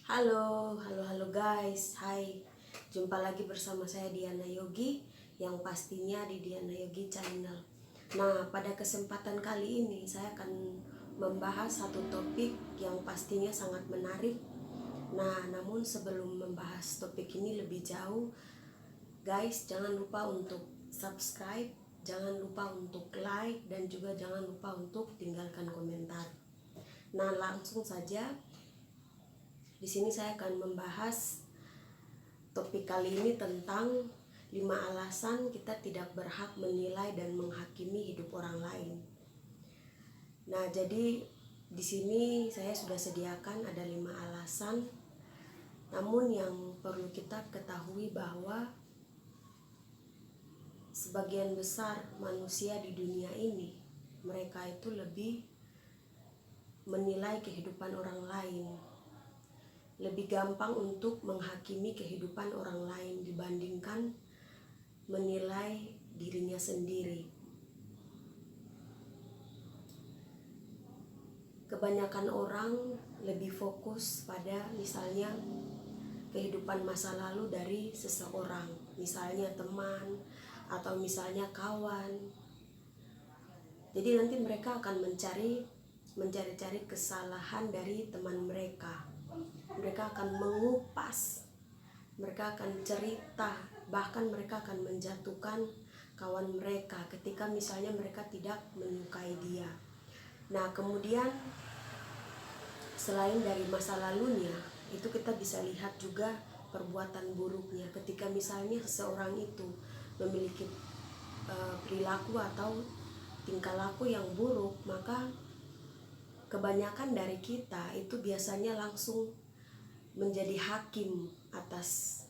Halo guys, hai. Jumpa lagi bersama saya Diana Yogi, yang pastinya di Diana Yogi Channel. Nah, pada kesempatan kali ini saya akan membahas satu topik yang pastinya sangat menarik. Nah, namun sebelum membahas topik ini lebih jauh, guys, jangan lupa untuk subscribe, jangan lupa untuk like, dan juga jangan lupa untuk tinggalkan komentar. Nah, langsung saja. Di sini saya akan membahas topik kali ini tentang 5 alasan kita tidak berhak menilai dan menghakimi hidup orang lain. Nah, jadi di sini saya sudah sediakan ada 5 alasan. Namun yang perlu kita ketahui bahwa sebagian besar manusia di dunia ini, mereka itu lebih menilai kehidupan orang lain, lebih gampang untuk menghakimi kehidupan orang lain dibandingkan menilai dirinya sendiri. Kebanyakan orang lebih fokus pada misalnya kehidupan masa lalu dari seseorang, misalnya teman atau misalnya kawan. Jadi nanti mereka akan mencari-cari kesalahan dari teman mereka. Mereka akan mengupas, mereka akan cerita, bahkan mereka akan menjatuhkan kawan mereka ketika misalnya mereka tidak menyukai dia. Nah, kemudian selain dari masa lalunya, itu kita bisa lihat juga perbuatan buruknya. Ketika misalnya seseorang itu memiliki perilaku atau tingkah laku yang buruk, maka kebanyakan dari kita itu biasanya langsung menjadi hakim atas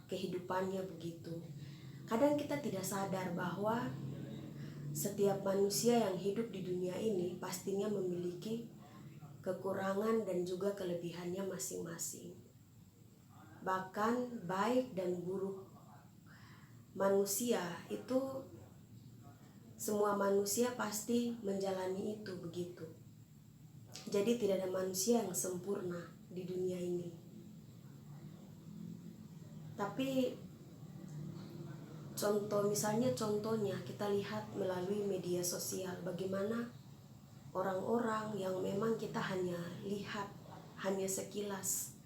kehidupannya begitu. Kadang kita tidak sadar bahwa setiap manusia yang hidup di dunia ini pastinya memiliki kekurangan dan juga kelebihannya masing-masing. Bahkan baik dan buruk manusia itu, semua manusia pasti menjalani itu begitu. Jadi tidak ada manusia yang sempurna di dunia ini. Tapi contohnya kita lihat melalui media sosial bagaimana orang-orang yang memang kita hanya lihat hanya sekilas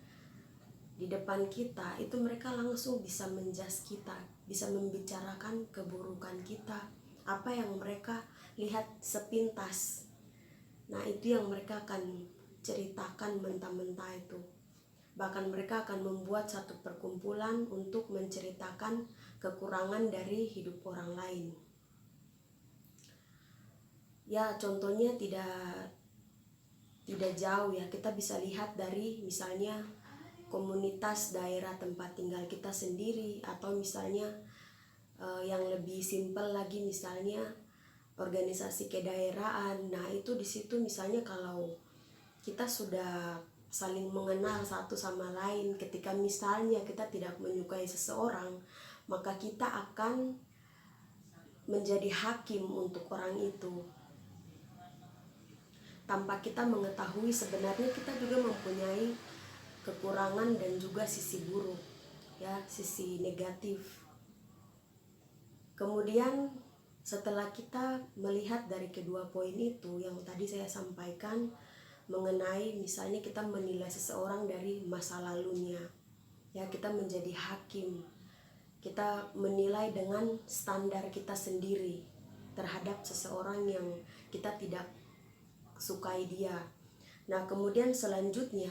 di depan kita, itu mereka langsung bisa menjudge kita, bisa membicarakan keburukan kita, apa yang mereka lihat sepintas. Nah, itu yang mereka akan ceritakan mentah-mentah itu. Bahkan mereka akan membuat satu perkumpulan untuk menceritakan kekurangan dari hidup orang lain. Ya, contohnya tidak jauh ya, kita bisa lihat dari misalnya komunitas daerah tempat tinggal kita sendiri, atau misalnya yang lebih simpel lagi misalnya organisasi kedaerahan. Nah, itu di situ misalnya kalau kita sudah saling mengenal satu sama lain, ketika misalnya kita tidak menyukai seseorang, maka kita akan menjadi hakim untuk orang itu tanpa kita mengetahui sebenarnya kita juga mempunyai kekurangan dan juga sisi buruk, ya, sisi negatif. Kemudian setelah kita melihat dari kedua poin itu yang tadi saya sampaikan mengenai misalnya kita menilai seseorang dari masa lalunya, ya, kita menjadi hakim, kita menilai dengan standar kita sendiri terhadap seseorang yang kita tidak sukai dia. Nah, kemudian selanjutnya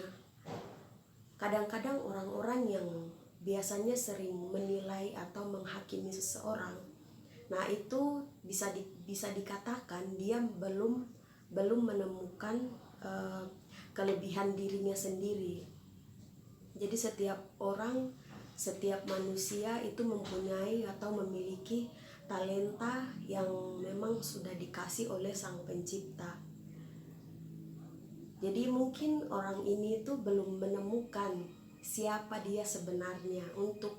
kadang-kadang orang-orang yang biasanya sering menilai atau menghakimi seseorang, nah itu bisa dikatakan dia belum menemukan kelebihan dirinya sendiri. Jadi setiap orang, setiap manusia itu mempunyai atau memiliki talenta yang memang sudah dikasih oleh Sang Pencipta. Jadi mungkin orang ini itu belum menemukan siapa dia sebenarnya, untuk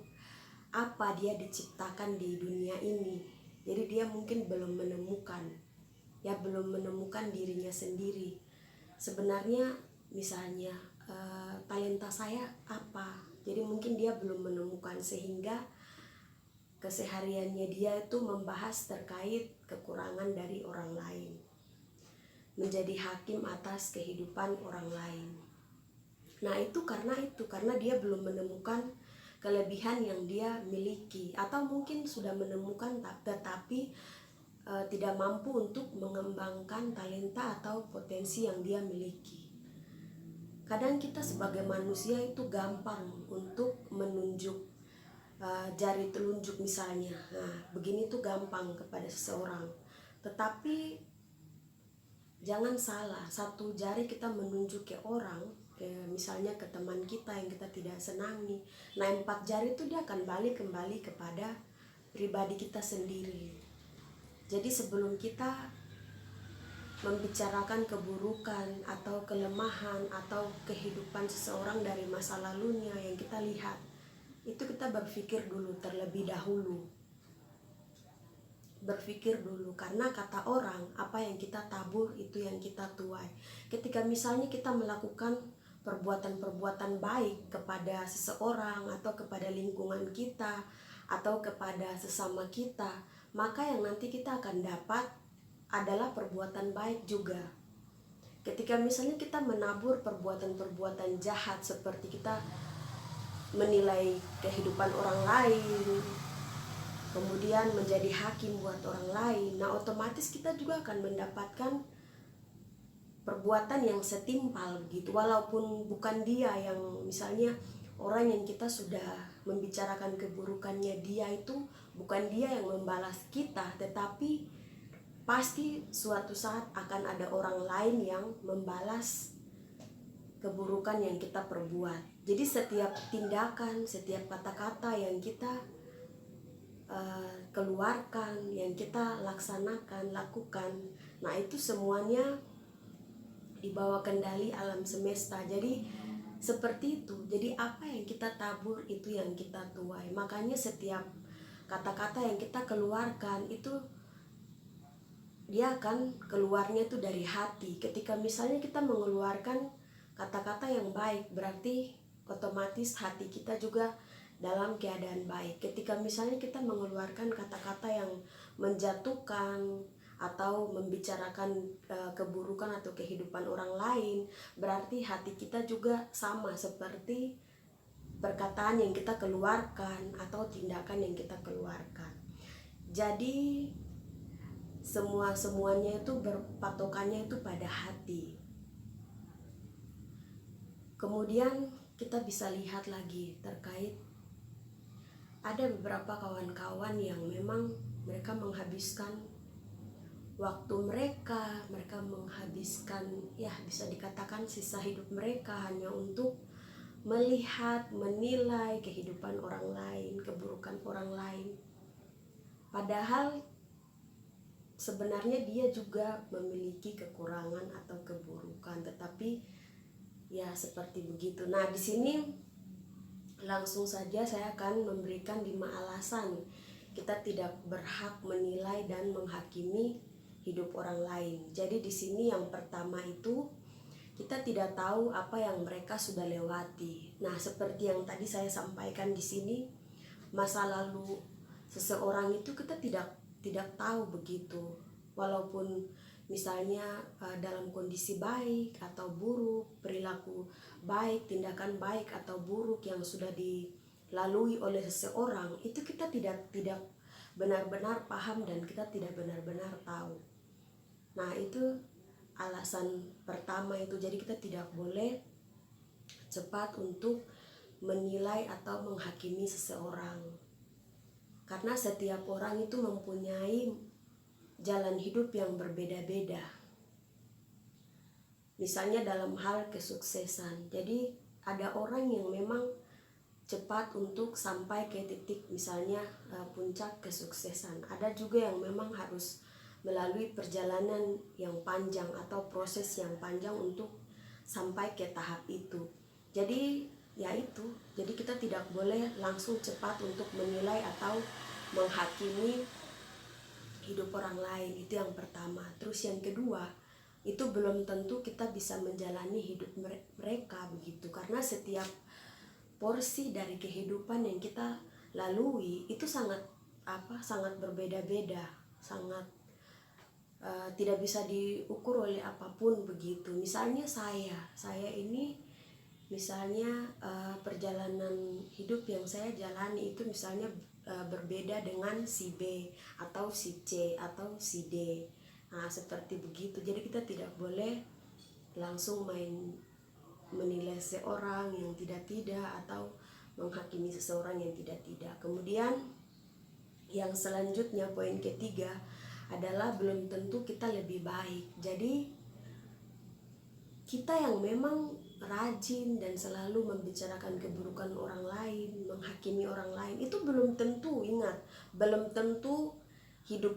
apa dia diciptakan di dunia ini. Jadi dia mungkin belum menemukan dirinya sendiri. Sebenarnya misalnya talenta saya apa. Jadi mungkin dia belum menemukan, sehingga kesehariannya dia itu membahas terkait kekurangan dari orang lain, menjadi hakim atas kehidupan orang lain. Nah karena dia belum menemukan kelebihan yang dia miliki, atau mungkin sudah menemukan tetapi tidak mampu untuk mengembangkan talenta atau potensi yang dia miliki. Kadang kita sebagai manusia itu gampang untuk menunjuk jari telunjuk misalnya. Nah, begini tuh gampang kepada seseorang. Tetapi jangan salah, satu jari kita menunjuk ke orang, misalnya ke teman kita yang kita tidak senangi. Nah, 4 jari itu dia akan balik kembali kepada pribadi kita sendiri. Jadi sebelum kita membicarakan keburukan atau kelemahan atau kehidupan seseorang dari masa lalunya yang kita lihat, itu kita berpikir dulu terlebih dahulu. Berpikir dulu, karena kata orang, apa yang kita tabur itu yang kita tuai. Ketika misalnya kita melakukan perbuatan-perbuatan baik kepada seseorang atau kepada lingkungan kita atau kepada sesama kita, maka yang nanti kita akan dapat adalah perbuatan baik juga. Ketika misalnya kita menabur perbuatan-perbuatan jahat, seperti kita menilai kehidupan orang lain, kemudian menjadi hakim buat orang lain, nah otomatis kita juga akan mendapatkan perbuatan yang setimpal gitu. Walaupun bukan dia yang, misalnya orang yang kita sudah membicarakan keburukannya, dia itu bukan dia yang membalas kita, tetapi pasti suatu saat akan ada orang lain yang membalas keburukan yang kita perbuat. Jadi setiap tindakan, setiap kata-kata yang kita keluarkan, yang kita laksanakan, lakukan, nah itu semuanya di bawah kendali alam semesta. Jadi seperti itu. Jadi apa yang kita tabur itu yang kita tuai. Makanya setiap kata-kata yang kita keluarkan itu dia akan keluarnya itu dari hati. Ketika misalnya kita mengeluarkan kata-kata yang baik, berarti otomatis hati kita juga dalam keadaan baik. Ketika misalnya kita mengeluarkan kata-kata yang menjatuhkan atau membicarakan keburukan atau kehidupan orang lain, berarti hati kita juga sama seperti perkataan yang kita keluarkan atau tindakan yang kita keluarkan. Jadi semuanya itu berpatokannya itu pada hati. Kemudian kita bisa lihat lagi terkait ada beberapa kawan-kawan yang memang mereka menghabiskan waktu mereka menghabiskan, ya bisa dikatakan sisa hidup mereka hanya untuk melihat, menilai kehidupan orang lain, keburukan orang lain. Padahal sebenarnya dia juga memiliki kekurangan atau keburukan, tetapi ya seperti begitu. Nah, di sini langsung saja saya akan memberikan 5 alasan kita tidak berhak menilai dan menghakimi hidup orang lain. Jadi di sini yang pertama itu kita tidak tahu apa yang mereka sudah lewati. Nah, seperti yang tadi saya sampaikan di sini, masa lalu seseorang itu kita tidak tahu begitu. Walaupun misalnya dalam kondisi baik atau buruk, perilaku baik, tindakan baik atau buruk yang sudah dilalui oleh seseorang, itu kita tidak benar-benar paham dan kita tidak benar-benar tahu. Nah, itu alasan pertama itu. Jadi kita tidak boleh cepat untuk menilai atau menghakimi seseorang, karena setiap orang itu mempunyai jalan hidup yang berbeda-beda. Misalnya dalam hal kesuksesan, jadi ada orang yang memang cepat untuk sampai ke titik misalnya puncak kesuksesan. Ada juga yang memang harus melalui perjalanan yang panjang atau proses yang panjang untuk sampai ke tahap itu. Jadi ya itu, jadi kita tidak boleh langsung cepat untuk menilai atau menghakimi hidup orang lain. Itu yang pertama. Terus yang kedua, itu belum tentu kita bisa menjalani hidup mereka begitu, karena setiap porsi dari kehidupan yang kita lalui itu sangat berbeda-beda, sangat tidak bisa diukur oleh apapun begitu. Misalnya saya ini misalnya perjalanan hidup yang saya jalani itu misalnya berbeda dengan si B atau si C atau si D. Nah, seperti begitu. Jadi kita tidak boleh langsung menilai seorang yang tidak atau menghakimi seseorang yang tidak. Kemudian yang selanjutnya, poin ketiga adalah belum tentu kita lebih baik. Jadi kita yang memang rajin dan selalu membicarakan keburukan orang lain, menghakimi orang lain, itu belum tentu, ingat, belum tentu hidup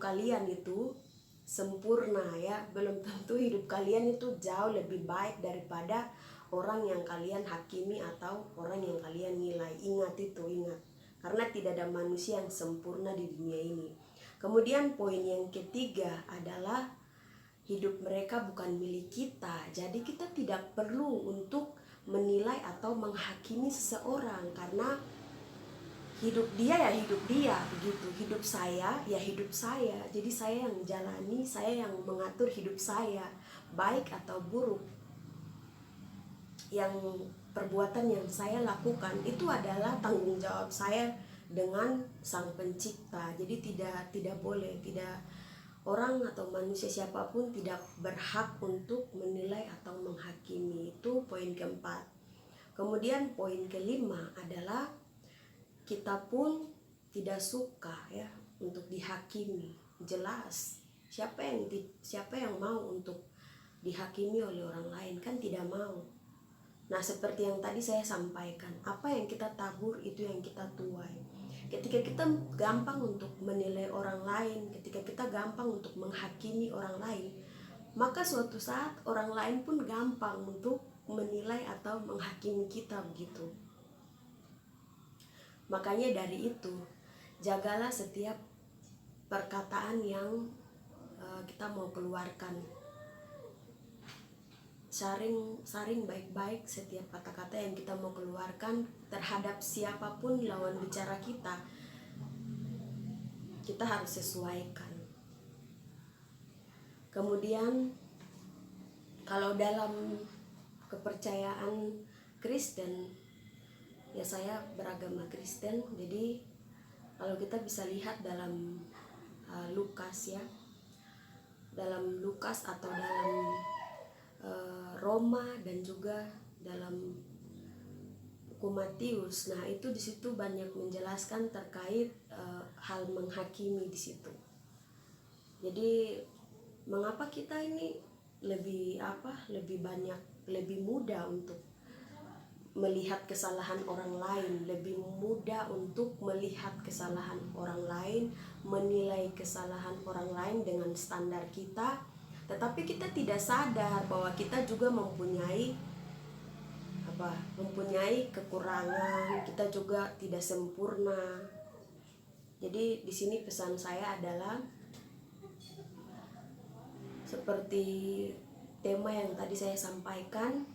kalian itu sempurna ya. Belum tentu hidup kalian itu jauh lebih baik daripada orang yang kalian hakimi atau orang yang kalian nilai. Ingat itu, ingat. Karena tidak ada manusia yang sempurna di dunia ini. Kemudian poin yang ketiga adalah hidup mereka bukan milik kita. Jadi kita tidak perlu untuk menilai atau menghakimi seseorang, karena hidup dia ya hidup dia begitu, hidup saya ya hidup saya. Jadi saya yang jalani, saya yang mengatur hidup saya, baik atau buruk. Yang perbuatan yang saya lakukan itu adalah tanggung jawab saya dengan Sang Pencipta. Jadi tidak boleh, tidak, orang atau manusia siapapun tidak berhak untuk menilai atau menghakimi. Itu poin keempat. Kemudian poin kelima adalah kita pun tidak suka ya untuk dihakimi. Jelas, siapa yang mau untuk dihakimi oleh orang lain? Kan tidak mau. Nah, seperti yang tadi saya sampaikan, apa yang kita tabur itu yang kita tuai. Ketika kita gampang untuk menilai orang lain, ketika kita gampang untuk menghakimi orang lain, maka suatu saat orang lain pun gampang untuk menilai atau menghakimi kita begitu. Makanya dari itu, jagalah setiap perkataan yang kita mau keluarkan. Saring baik-baik setiap kata-kata yang kita mau keluarkan terhadap siapapun lawan bicara kita. Kita harus sesuaikan. Kemudian kalau dalam kepercayaan Kristen, ya saya beragama Kristen, jadi kalau kita bisa lihat dalam Lukas ya, dalam Lukas atau dalam Roma dan juga dalam buku Matius. Nah, itu di situ banyak menjelaskan terkait hal menghakimi di situ. Jadi mengapa kita ini lebih mudah untuk melihat kesalahan orang lain, lebih mudah untuk melihat kesalahan orang lain, menilai kesalahan orang lain dengan standar kita, tetapi kita tidak sadar bahwa kita juga mempunyai kekurangan, kita juga tidak sempurna. Jadi di sini pesan saya adalah seperti tema yang tadi saya sampaikan,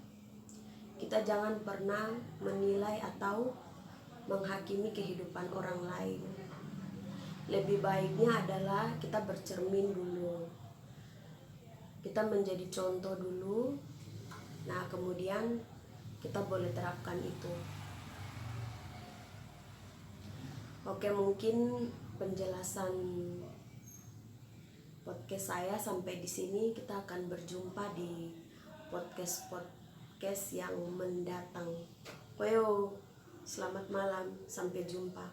kita jangan pernah menilai atau menghakimi kehidupan orang lain. Lebih baiknya adalah kita bercermin dulu, kita menjadi contoh dulu. Nah, kemudian kita boleh terapkan itu. Oke, mungkin penjelasan podcast saya sampai di sini. Kita akan berjumpa di podcast yang mendatang. Selamat malam, sampai jumpa.